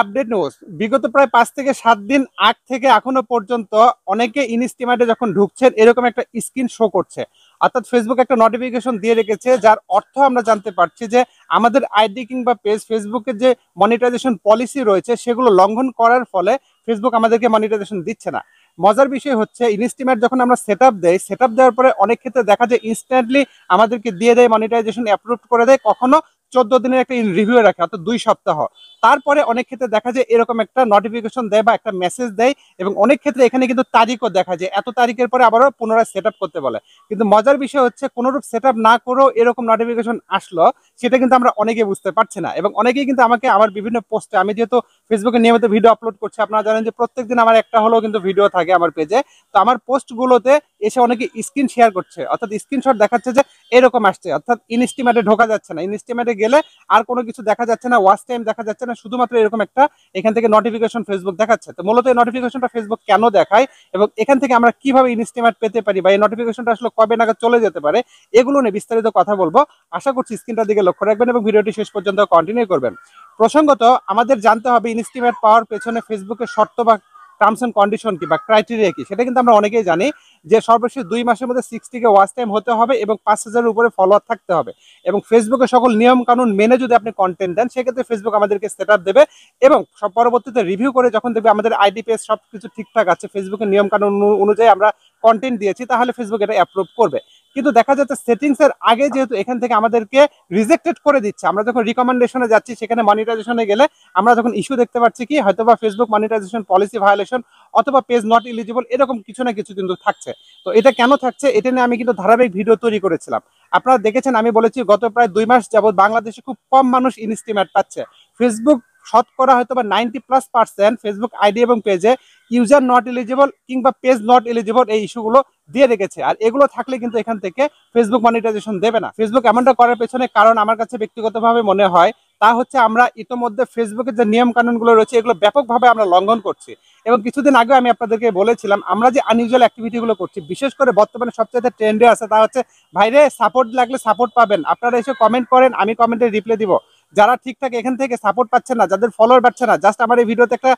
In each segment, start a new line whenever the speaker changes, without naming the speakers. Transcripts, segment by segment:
Update news বিগত প্রায় 5 থেকে 7 দিন আগ থেকে এখনো পর্যন্ত অনেকে ইনস্টিমেটে যখন ঢুকছেন এরকম একটা স্ক্রিন শো করছে, অর্থাৎ ফেসবুক একটা নোটিফিকেশন দিয়ে রেখেছে, যার অর্থ আমরা জানতে পারছি যে আমাদের আইডি কিংবা পেজ ফেসবুকের যে মনিটাইজেশন পলিসি রয়েছে সেগুলো লঙ্ঘন করার ফলে ফেসবুক আমাদেরকে মনিটাইজেশন দিচ্ছে না। মজার বিষয় হচ্ছে ইনস্টিমেট যখন আমরা সেট আপ দেই, সেট আপ দেওয়ার পরে অনেক ক্ষেত্রে দেখা যায় ইনস্ট্যান্টলি আমাদেরকে দিয়ে দেয়, মনিটাইজেশন অ্যাপ্রুভ করে দেয়, কখনো 14 দিনের একটা রিভিউ রাখে, অর্থাৎ 2 সপ্তাহ। তারপরে অনেক ক্ষেত্রে দেখা যায় এরকম একটা নোটিফিকেশন দেয় বা একটা মেসেজ দেয়, এবং অনেক ক্ষেত্রে এখানে কিন্তু তারিখও দেখা যায়, এত তারিখের পরে আবারও পুনরায় সেট আপ করতে বলে। কিন্তু মজার বিষয় হচ্ছে কোনোরূপ সেট আপ না করেও এরকম নোটিফিকেশন আসলো, সেটা কিন্তু আমরা অনেকেই বুঝতে পারছি না। এবং অনেকেই কিন্তু আমাকে আমার বিভিন্ন পোস্টে, আমি যেহেতু ফেসবুকে নিয়মিত ভিডিও আপলোড করছি, আপনারা জানেন যে প্রত্যেকদিন আমার একটা হলেও কিন্তু ভিডিও থাকে আমার পেজে, তো আমার পোস্টগুলোতে এসে অনেকে স্ক্রিন শেয়ার করছে, অর্থাৎ স্ক্রিনশট দেখাচ্ছে যে এরকম আসছে, অর্থাৎ ইনস্টিমেটে ঢোকা যাচ্ছে না, ইনস্টিমেটে গেলে আর কোনো কিছু দেখা যাচ্ছে না, ওয়াচ টাইম দেখা যাচ্ছে না, শুধুমাত্র এরকম একটা এখান থেকে নোটিফিকেশন ফেসবুক দেখাচ্ছে। তো মূলত এই নোটিফিকেশনটা ফেসবুক কেন দেখায় এবং এখান থেকে আমরা কিভাবে ইনস্টিমেট পেতে পারি বা এই নোটিফিকেশনটা আসলে কবে নাগাদ চলে যেতে পারে, এগুলো নিয়ে বিস্তারিত কথা বলবো। আশা করছি স্ক্রিনটার দিকে লক্ষ্য রাখবেন এবং ভিডিওটি শেষ পর্যন্ত কন্টিনিউ করবেন। প্রসঙ্গত আমাদের জানতে হবে ইনস্টিমেট পাওয়ার পেছনে ফেসবুকের শর্ত বা টার্মস এন্ড কন্ডিশন কি বা ক্রাইটেরিয়া কি, সেটা কিন্তু আমরা অনেকেই জানি যে সর্বশেষ 2 মাসের মধ্যে 60 ওয়াচ টাইম হতে হবে এবং 5,000-এর উপরে ফলোয়ার থাকতে হবে, এবং ফেসবুকের সকল নিয়ম কানুন মেনে যদি আপনি কন্টেন্ট দেন সেক্ষেত্রে ফেসবুক আমাদেরকে সেট আপ দেবে, এবং সব পরবর্তীতে রিভিউ করে যখন দেখবে আমাদের আইডি পেজ সব কিছু ঠিকঠাক আছে, ফেসবুকের নিয়ম কানুন অনুযায়ী আমরা কন্টেন্ট দিয়েছি, তাহলে ফেসবুক এটা অ্যাপ্রুভ করবে। কিন্তু দেখা যাচ্ছে সেটিংস এর আগে যেহেতু এখান থেকে আমাদেরকে রিজেক্টেড করে দিচ্ছে, আমরা যখন রিকমেন্ডেশনে যাচ্ছি সেখানে মনিটাইজেশনে গেলে আমরা যখন ইস্যু দেখতে পাচ্ছি কি হয়তোবা ফেসবুক মনিটাইজেশন পলিসি ভায়োলেশন অথবা পেজ নট এলিজিবল, এরকম কিছু না কিছু কিন্তু থাকছে। তো এটা কেন থাকছে এটা নিয়ে আমি কিন্তু ধারাবাহিক ভিডিও তৈরি করেছিলাম, আপনারা দেখেছেন। আমি বলেছি গত প্রায় 2 মাস যাবত বাংলাদেশে খুব কম মানুষ ইনস্টিমেট পাচ্ছে। ফেসবুক শতকরা হয়তো বা 90+% ফেসবুক আইডি এবং পেজে ইউজার নট এলিজিবল কিংবা পেজ নট এলিজিবল এই ইস্যুগুলো দিয়ে রেখেছে, আর এগুলো থাকলে কিন্তু এখান থেকে ফেসবুক মনিটাইজেশন দেবে না। ফেসবুক এমনটা করার পেছনে কারণ আমার কাছে ব্যক্তিগতভাবে মনে হয় তা হচ্ছে আমরা ইতোমধ্যে ফেসবুকের যে নিয়ম কানুনগুলো রয়েছে এগুলো ব্যাপকভাবে আমরা লঙ্ঘন করছি। এবং কিছুদিন আগে আমি আপনাদেরকে বলেছিলাম আমরা যে আনইউজুয়াল অ্যাক্টিভিটিগুলো করছি, বিশেষ করে বর্তমানে সবচেয়ে ট্রেন্ডে আছে তা হচ্ছে ভাইরে সাপোর্ট লাগলে সাপোর্ট পাবেন, আপনারা এসে কমেন্ট করেন, আমি কমেন্টে রিপ্লাই দিব। যারা ঠিকঠাক এখান থেকে সাপোর্ট পাচ্ছে না, যাদের ফলোয়ার বাড়ছে না, জাস্ট আমার এই ভিডিওতে একটা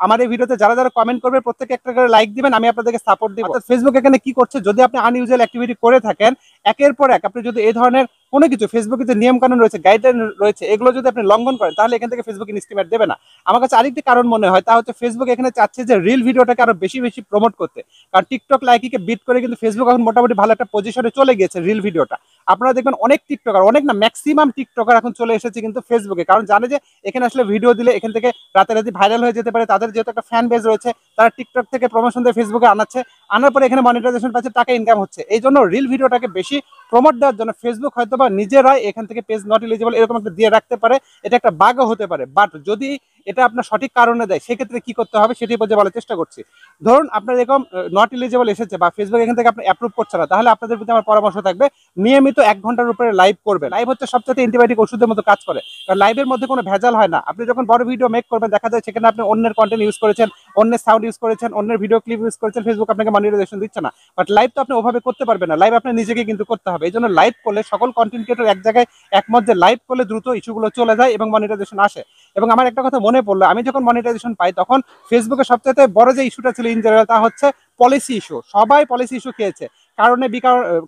আমার এই ভিডিওতে যারা যারা কমেন্ট করবে প্রত্যেকে একটা করে লাইক দিবেন, আমি আপনাদেরকে সাপোর্ট দিব। ফেসবুক এখানে কি করছে, যদি আপনি আনইউজুয়াল অ্যাক্টিভিটি করে থাকেন একের পর এক, আপনি যদি এই ধরনের কোনো কিছু ফেসবুকের যে নিয়ম কানুন রয়েছে, গাইডলাইন রয়েছে, এগুলো যদি আপনি লঙ্ঘন করেন তাহলে এখান থেকে ফেসবুক ইনস্টিমেট দেবে না। আমার কাছে আরেকটি কারণ মনে হয় তা হচ্ছে ফেসবুক এখানে চাচ্ছে যে রিল ভিডিওটাকে আরো বেশি বেশি প্রমোট করতে, কারণ টিকটক লাইকিকে বিট করে কিন্তু ফেসবুক এখন মোটামুটি ভালো একটা পজিশনে চলে গিয়েছে রিল ভিডিওটা। আপনারা দেখবেন অনেক টিকটকার, অনেক না ম্যাক্সিমাম টিকটকার এখন চলে এসেছে কিন্তু ফেসবুকে, কারণ জানে যে এখানে আসলে ভিডিও দিলে এখান থেকে রাতারাতি ভাইরাল হয়ে যেতে পারে, তাদের যেহেতু একটা ফ্যান বেজ রয়েছে তারা টিকটক থেকে প্রমোশন দিয়ে ফেসবুকে আনাচ্ছে, আনার পরে এখানে মনিটাইজেশন পাচ্ছে, টাকা ইনকাম হচ্ছে। এই জন্য রিল ভিডিওটাকে বেশি প্রমোট দেওয়ার জন্য ফেসবুক হয়তো বা নিজেরাই এখান থেকে পেজ নট এলিজিবল এরকম একটা দিয়ে রাখতে পারে, এটা একটা বাগও হতে পারে। বাট যদি এটা আপনার সঠিক কারণে দেয় সেক্ষেত্রে কি করতে হবে সেটি বলতে বলার চেষ্টা করছি। ধরুন আপনার এরকম নট এলিজিবল এসেছে বা ফেসবুক এখান থেকে আপনি অ্যাপ্রুভ করছে না, তাহলে আপনাদের প্রতি আমার পরামর্শ থাকবে নিয়মিত 1 ঘন্টার উপরে লাইভ করবে। লাইভ হচ্ছে সবচেয়ে অ্যান্টিবায়োটিক ওষুধের মতো কাজ করে, কারণ লাইভের মধ্যে কোনো ভেজাল হয় না। আপনি যখন বড় ভিডিও মেক করবেন দেখা যায় সেখানে আপনি অন্যের কন্টেন্ট ইউজ করেছেন, অন্যের সাউন্ড ইউজ করেছেন, অন্যের ভিডিও ক্লিপ ইউজ করেছেন, ফেসবুক আপনাকে মনিটাইজেশন দিচ্ছে না। বাট লাইভ তো আপনি ওভাবে করতে পারবেন না, লাইভ আপনি নিজেকে কিন্তু করতে হবে। এই জন্য লাইভ করলে সকল কন্টেন্ট ক্রিয়েটর এক জায়গায় একমত যে লাইভ করলে দ্রুত ইস্যুগুলো চলে যায় এবং মনিটাইজেশন আসে। এবং আমার একটা কথা মনে পড়লো, আমি যখন মনিটাইজেশন পাই তখন ফেসবুকের সবচেয়ে বড় যে ইস্যুটা ছিল ইন জেনারেল তা হচ্ছে পলিসি ইস্যু। সবাই পলিসি ইস্যু খেয়েছে,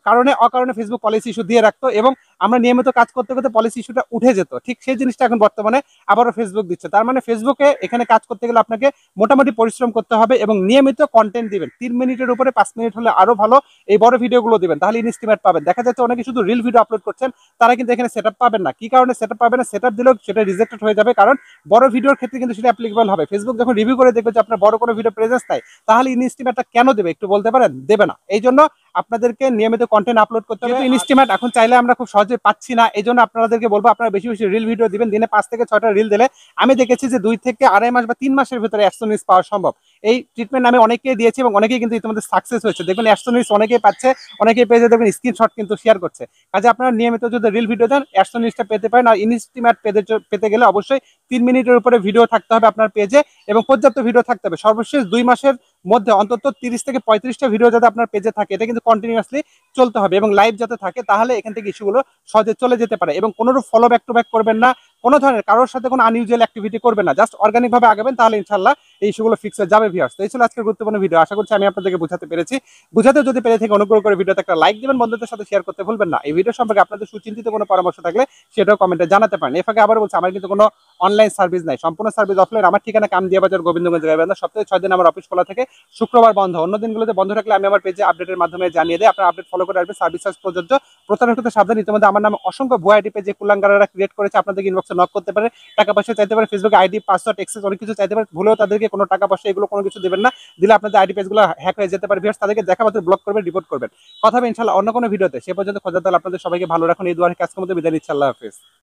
কারণে অকারণে ফেসবুক পলিসি ইস্যু দিয়ে রাখতো এবং আমরা নিয়মিত কাজ করতে করতে পলিসি ইস্যুটা উঠে যেত। ঠিক সেই জিনিসটা এখন বর্তমানে আবারও ফেসবুক দিচ্ছে। তার মানে ফেসবুকে এখানে কাজ করতে গেলে আপনাকে মোটামুটি পরিশ্রম করতে হবে এবং নিয়মিত কন্টেন্ট দিবেন, 3 মিনিটের উপরে 5 মিনিট হলে আরো ভালো এই বড় ভিডিওগুলো দিবেন, তাহলে ইনস্টিমেট পাবেন। দেখা যাচ্ছে অনেকে শুধু রিল ভিডিও আপলোড করছেন, তারা কিন্তু এখানে সেট আপ পাবেন না। কি কারণে সেট আপ পাবেন না, সেট আপ দিলেও সেটা রিজেক্টেড হয়ে যাবে, কারণ বড় ভিডিওর ক্ষেত্রে কিন্তু সেটা অ্যাপ্লিকেবল হবে। ফেসবুক যখন রিভিউ করে দেখবে যে আপনার বড় কোনো ভিডিও প্রেজেন্স নাই, তাহলে ইনস্টিমেটটা কেন দেবে একটু বলতে পারেন? দেবে না। এই জন্য আপনাদেরকে নিয়মিত কন্টেন্ট আপলোড করতে হবে। ইনস্টিমেট এখন চাইলে আমরা খুব সহজে পাচ্ছি না, এই জন্য আপনাদেরকে বলবো আপনারা বেশি বেশি রিল ভিডিও দিবেন। দিনে 5 থেকে 6টা রিল দিলে আমি দেখেছি যে 2 থেকে আড়াই মাস বা 3 মাসের ভিতরে অ্যাডসেন্স পাওয়া সম্ভব। এই ট্রিটমেন্ট আমি অনেকেই দিয়েছি এবং অনেকেই কিন্তু ইতিমধ্যে সাকসেস হয়েছে। দেখবেন অ্যাডসেন্স অনেকেই পাচ্ছে, অনেকেই পেজে দেখবেন স্ক্রিনশট কিন্তু শেয়ার করছে। কাজে আপনারা নিয়মিত যদি রিল ভিডিও দেন অ্যাডসেন্সটা পেতে পারেন। আর ইনস্টিমেট পেতে গেলে অবশ্যই 3 মিনিটের উপরে ভিডিও থাকতে হবে আপনার পেজে এবং পর্যাপ্ত ভিডিও থাকতে হবে। সর্বশেষ 2 মাসের মধ্যে অন্তত 30 থেকে 35টা ভিডিও যাতে আপনার পেজে থাকে, এটা কিন্তু কন্টিনিউয়াসলি চলতে হবে এবং লাইভ যাতে থাকে, তাহলে এখান থেকে ইস্যুগুলো সহজে চলে যেতে পারে। এবং কোনোরূপ ফলো ব্যাক টু ব্যাক করবেন না, কোনো ধরনের কারোর সাথে কোনো আনইউজুয়াল অ্যাক্টিভিটি করবেন না, জাস্ট অর্গানিক ভাবে আগাবেন, তাহলে ইনশাল্লাহ এই ইস্যুগুলো ফিক্স হয়ে যাবে ভিউয়ার্স। তো এই ছিল আজকের গুরুত্বপূর্ণ ভিডিও, আশা করছি আমি আপনাদেরকে বোঝাতে পেরেছি। বুঝাতে যদি পেরে থেকে অনুগ্রহ করে ভিডিওতে একটা লাইক দিবেন, বন্ধুদের সাথে শেয়ার করতে ভুলবেন না। এই ভিডিও সম্পর্কে আপনাদের সুচিন্তিত কোনো পরামর্শ থাকলে সেটাও কমেন্টে জানাতে পারেন। এর ফাঁকে আবার বলছি, আমার কিন্তু কোনো অনলাইন সার্ভিস নাই, সম্পূর্ণ সার্ভিস অফলাইন। আমার ঠিকানা কামদিয়া বাজার, গোবিন্দগঞ্জ গাইবান্ধা। সপ্তাহে 6 দিন আমার অফিস খোলা থাকে, শুক্রবার বন্ধ। অন্য দিনগুলোতে বন্ধ থাকলে আমি আমার পেজে আপডেটের মাধ্যমে জানিয়ে দেয়, আপনারা আপডেট ফলো করে আসবেন। সার্ভিস চার্জ প্রযোজ্য, প্রতারণা করতে সাবধান। ইতিমধ্যে আমার নামে অসংখ্য ভুয়া আইডি পেজ কুলাঙ্গাররা ক্রিয়েট করেছে, আপনাদের ইনবক্সে নক করতে পারে, টাকা পয়সা চাইতে পারে, ফেসবুকে আইডি পাসওয়ার্ড এক্সেস অনেক কিছু চাইতে পারে। ভুলেও তাদেরকে কোনো টাকা পয়সা এগুলো কোনো কিছু দেবেন না, দিলে আপনাদের আইডি পেজগুলো হ্যাক হয়ে যেতে পারে ভিউয়ার্স। তাদেরকে দেখা মাত্র ব্লক করবেন, রিপোর্ট করবেন। কথা হবে ইনশাআল্লাহ অন্য কোনো ভিডিওতে। সে পর্যন্ত খোঁজা তাহলে আপনাদের সবাইকে ভালো রাখুন, এই দুয়ারে কাজ করতে বিদায় নিচ্ছি। আল্লাহ হাফেজ।